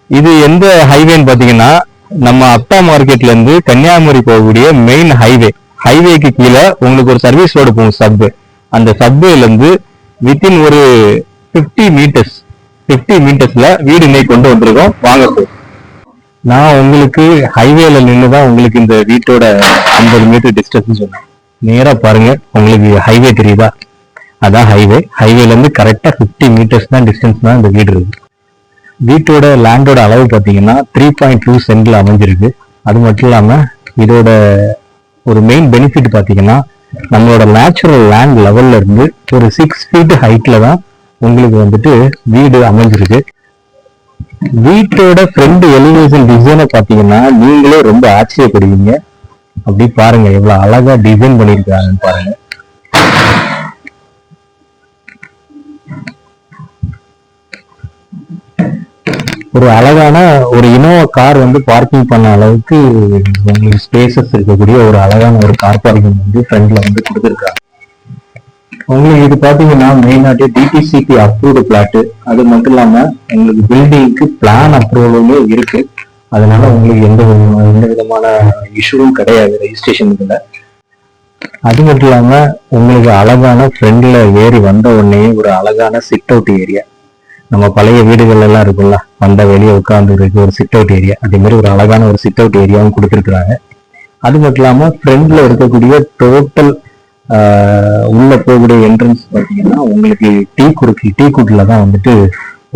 இது எந்த ஹைவேன்னு பாத்தீங்கன்னா நம்ம அப்டா மார்க்கெட்ல இருந்து கன்னியாகுமரி போகக்கூடிய மெயின் ஹைவேக்கு கீழே உங்களுக்கு ஒரு சர்வீஸ் ரோடு போகும் சப்வே. அந்த சப்வேல இருந்து வித்தின் ஒரு 50 மீட்டர்ஸ்ல வீடு இன்னைக்கு கொண்டு வந்திருக்கோம். வாங்க சார். நான் உங்களுக்கு ஹைவேல நின்றுதான் உங்களுக்கு இந்த வீட்டோட 50 மீட்டர் டிஸ்டன்ஸ் சொன்னேன். நேரா பாருங்க, உங்களுக்கு ஹைவே தெரியுதா? அதான் ஹைவேல இருந்து கரெக்டா 50 மீட்டர்ஸ் தான் டிஸ்டன்ஸ் தான் இந்த வீடு இருக்கு. வீட்டோட லேண்டோட அளவு பார்த்தீங்கன்னா 3.2 சென்ட்ல அமைஞ்சிருக்கு. அது மட்டும் இல்லாம இதோட ஒரு மெயின் பெனிஃபிட் பார்த்தீங்கன்னா நம்மளோட நேச்சுரல் லேண்ட் லெவல்ல இருந்து ஒரு 6 ஃபீட் ஹைட்ல தான் உங்களுக்கு வந்துட்டு வீடு அமைஞ்சிருக்கு. வீட்டோட ஃப்ரண்ட் எலிவேஷன் டிசைனை பார்த்தீங்கன்னா நீங்களே ரொம்ப ஆச்சரியப்படுவீங்க. அப்படி பாருங்க எவ்வளவு அழகா டிசைன் பண்ணியிருக்காங்கன்னு பாருங்க. ஒரு அழகான ஒரு இனோவா கார் வந்து பார்க்கிங் பண்ண அளவுக்கு உங்களுக்கு ஸ்பேசஸ் இருக்கக்கூடிய ஒரு அழகான ஒரு கார் பார்க்கிங் வந்து ஃப்ரண்ட்ல வந்து கொடுத்துருக்காங்க. உங்களுக்கு இது பாத்தீங்கன்னா மெயினாட்டி டிடிசிபி அப்ரூவ்டு பிளாட். அது மட்டும் இல்லாம உங்களுக்கு பில்டிங்க்கு பிளான் அப்ரூவலுமே இருக்கு. அதனால உங்களுக்கு எந்த விதமான இஷ்யூவும் கிடையாது ரெஜிஸ்ட்ரேஷன் இதுல. அது மட்டும் இல்லாம உங்களுக்கு அழகான ஃப்ரண்ட்ல ஏறி வந்த உடனே ஒரு அழகான சிட் அவுட் ஏரியா. நம்ம பழைய வீடுகள் எல்லாம் இருக்குல்ல, வந்த வெளியே உட்கார்ந்து இருக்கு ஒரு சிட் அவுட் ஏரியா. அதே மாதிரி ஒரு அழகான ஒரு சிட் அவுட் ஏரியாவும் கொடுத்துருக்குறாங்க. அது மட்டும் இல்லாம ஃப்ரண்ட்ல இருக்கக்கூடிய டோட்டல் உள்ள போகக்கூடிய என்ட்ரன்ஸ் பார்த்தீங்கன்னா உங்களுக்கு டீ குட்ல தான் வந்துட்டு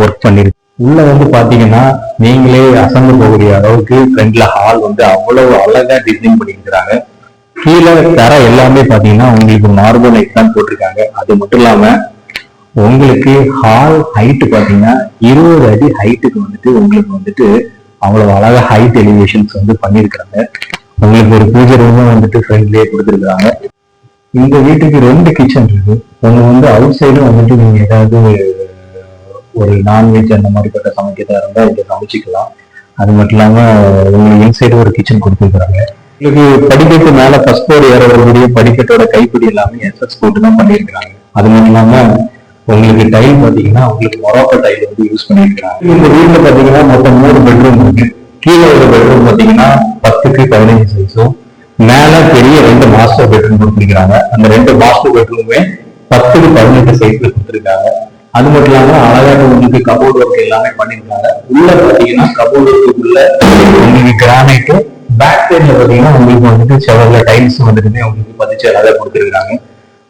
ஒர்க் பண்ணிருக்கு. உள்ள வந்து பாத்தீங்கன்னா நீங்களே அசந்து போகக்கூடிய அளவுக்கு ஃப்ரண்ட்ல ஹால் வந்து அவ்வளவு அழகா டிசைன் பண்ணியிருக்கிறாங்க. கீழே தர எல்லாமே பாத்தீங்கன்னா உங்களுக்கு மார்பிள் லைட் தான் போட்டிருக்காங்க. அது மட்டும் இல்லாம உங்களுக்கு ஹால் ஹைட் பாத்தீங்கன்னா 20 அடி ஹைட்டுக்கு வந்துட்டு உங்களுக்கு வந்துட்டு அவ்வளவு அழகா ஹைட் எலிவேஷன்ஸ் வந்து பண்ணியிருக்காங்க. உங்களுக்கு ஒரு பூஜை ரூமும் வந்துட்டு ஃப்ரண்ட்லயே கொடுத்துருக்காங்க. இந்த வீட்டுக்கு 2 கிச்சன் இருக்கு. ஒண்ணு வந்து அவுட் சைடும் வந்துட்டு நீங்க ஏதாவது ஒரு நான்வெஜ் அந்த மாதிரிப்பட்ட சமைக்கிறதா இருந்தா இங்க சமைச்சிக்கலாம். அது மட்டும் இல்லாம உங்களுக்கு இன்சைடு ஒரு கிச்சன் கொடுத்துருக்காங்க. உங்களுக்கு படிக்கட்டு மேல ஃபர்ஸ்ட் ஃப்ளோர் ஏற வரக்கூடிய படிக்கட்டோட கைப்பிடி எல்லாமே எஸ்எஸ் போட்டு தான் பண்ணியிருக்காங்க. அது மட்டும் இல்லாம உங்களுக்கு டைல் பாத்தீங்கன்னா உங்களுக்கு மொராக்கோ டைல் வந்து யூஸ் பண்ணிருக்காங்க. இந்த வீட்டுல பாத்தீங்கன்னா மொத்தம் 3 பெட்ரூம் இருக்கு. கீழே ஒரு பெட்ரூம் பாத்தீங்கன்னா 10க்கு 15 சைஸும், மேல பெரிய 2 மாஸ்டர் பெட்ரூம் கொடுத்துருக்காங்க. அந்த 2 மாஸ்டர் பெட்ரூமே 10க்கு 18 சைஸ்ல கொடுத்துருக்காங்க. அது மட்டும் இல்லாம அழகாக உங்களுக்கு கபோர்ட் ஒர்க் எல்லாமே பண்ணிருக்காங்க. உள்ள பாத்தீங்கன்னா கபோர்ட் ஒர்க்குள்ள உங்களுக்கு கிரானைட், பேக் சைட்ல பாத்தீங்கன்னா உங்களுக்கு வந்துட்டு செவர்ல டைல்ஸ் வந்துட்டுமே உங்களுக்கு பதிச்சு அழகா கொடுத்துருக்காங்க.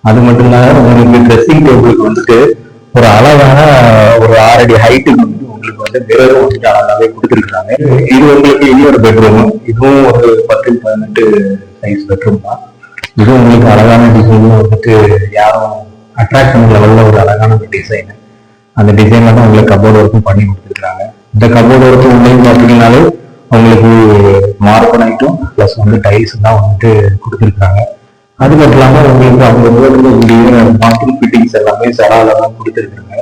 அது மட்டும் இல்லாம உங்களுக்கு ட்ரெஸ்ஸிங் டேபிளுக்கு வந்துட்டு ஒரு அழகான ஒரு 6 அடி ஹைட்டுக்கு வந்து உங்களுக்கு வந்து மிரரும் வந்துட்டு அழகாவே கொடுத்துருக்காங்க. இது உங்களுக்கு இன்னொரு பெட்ரூம். இதுவும் ஒரு 10க்கு 18 சைஸ் பெட்ரூம் தான். இதுவும் உங்களுக்கு அழகான டிசைன் வந்துட்டு யாரும் அட்ராக்ட் பண்ண லெவல்ல ஒரு அழகான ஒரு டிசைன். அந்த டிசைன்ல தான் உங்களுக்கு கபோர்ட் ஒர்க்கும் பண்ணி கொடுத்துருக்காங்க. இந்த கபோர்ட் ஒர்க்கும் உள்ளே பார்த்தீங்கன்னாலும் உங்களுக்கு மார்பிள் ஐட்டம் பிளஸ் வந்து டைல்ஸ் தான் வந்துட்டு கொடுத்துருக்காங்க. அது மட்டும் இல்லாம உங்களுக்கு அவங்க பாத்ரூம் ஃபிட்டிங்ஸ் எல்லாமே சரால தான் கொடுத்துருக்காங்க.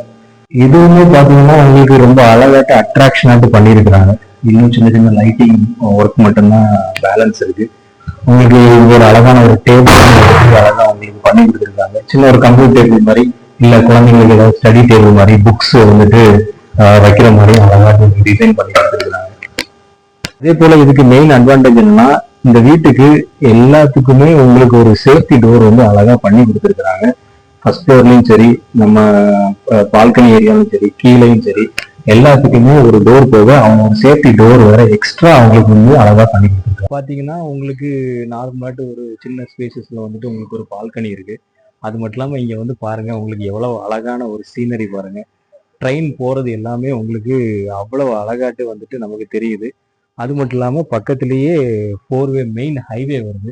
இதுவுமே பாத்தீங்கன்னா உங்களுக்கு ரொம்ப அழகாட்டு அட்ராக்ஷனாட்டு பண்ணியிருக்கிறாங்க. இன்னும் சின்ன சின்ன லைட்டிங் ஒர்க் மட்டும்தான் பேலன்ஸ் இருக்கு. உங்களுக்கு ஒரு அழகான ஒரு டேபிள் அழகா உங்களுக்கு பண்ணி கொடுத்துருக்காங்க. சின்ன ஒரு கம்ப்யூட்டர் டேபிள் மாதிரி, இல்ல குழந்தைங்களுக்கு ஏதாவது ஸ்டடி டேபிள் மாதிரி, புக்ஸ் வந்துட்டு வைக்கிற மாதிரி அழகா டிசைன் பண்ணி கொடுத்துருக்காங்க. அதே போல இதுக்கு மெயின் அட்வான்டேஜ் என்னன்னா, இந்த வீட்டுக்கு எல்லாத்துக்குமே உங்களுக்கு ஒரு சேஃப்டி டோர் வந்து அழகா பண்ணி கொடுத்துருக்காங்க. ஃபர்ஸ்ட் ஃப்ளோர்லயும் சரி, நம்ம பால்கனி ஏரியாலும் சரி, கீழேயும் சரி, எல்லாத்துக்குமே ஒரு டோர் போக அவங்க ஒரு சேஃப்டி டோர் வேற எக்ஸ்ட்ரா அவங்களுக்கு வந்து அழகா பண்ணி கொடுத்துருக்காங்க. பாத்தீங்கன்னா உங்களுக்கு நார்மலாட்டு ஒரு சின்ன ஸ்பேசஸ்ல வந்துட்டு உங்களுக்கு ஒரு பால்கனி இருக்கு. அது மட்டும் இல்லாம இங்க வந்து பாருங்க உங்களுக்கு எவ்வளவு அழகான ஒரு சீனரி பாருங்க. ட்ரெயின் போறது எல்லாமே உங்களுக்கு அவ்வளவு அழகாட்டு வந்துட்டு நமக்கு தெரியுது. அது மட்டும் இல்லாம பக்கத்திலேயே 4 வே மெயின் ஹைவே வருது.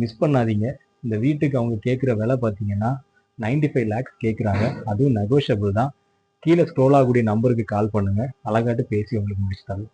மிஸ் பண்ணாதீங்க. இந்த வீட்டுக்கு அவங்க கேட்குற விலை பார்த்தீங்கன்னா 95 lakhs கேட்குறாங்க. அதுவும் நெகோஷியபிள் தான். கீழே ஸ்க்ரோல் ஆகக்கூடிய நம்பருக்கு கால் பண்ணுங்க. அழகாட்டு பேசி உங்களுக்கு முடிச்சு தரேன்.